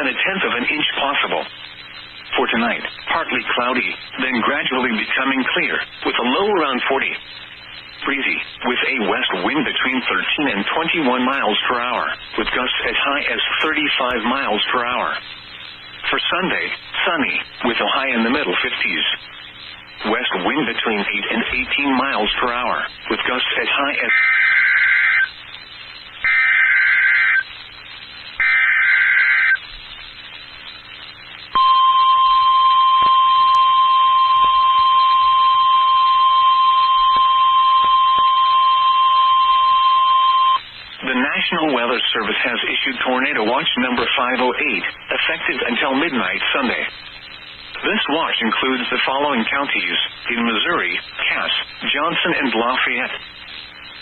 and 1/10 of an inch possible. For tonight, partly cloudy, then gradually becoming clear, with a low around 40. Breezy, with a west wind between 13 and 21 miles per hour, with gusts as high as 35 miles per hour. For Sunday, sunny, with a high in the middle 50s. West wind between 8 and 18 miles per hour, with gusts as high as... The National Weather Service has issued Tornado Watch number 508, effective until midnight Sunday. This watch includes the following counties in Missouri: Cass, Johnson, and Lafayette.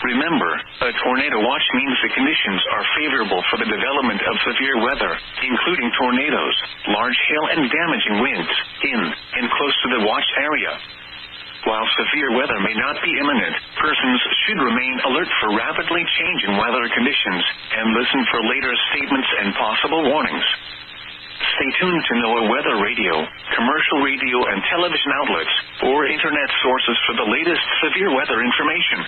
Remember, a tornado watch means the conditions are favorable for the development of severe weather, including tornadoes, large hail, and damaging winds in and close to the watch area. While severe weather may not be imminent, persons should remain alert for rapidly changing weather conditions and listen for later statements and possible warnings. Stay tuned to NOAA weather radio, commercial radio and television outlets, or internet sources for the latest severe weather information.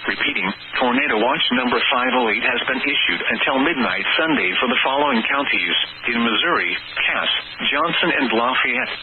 Repeating, Tornado Watch number 508 has been issued until midnight Sunday for the following counties in Missouri: Cass, Johnson, and Lafayette.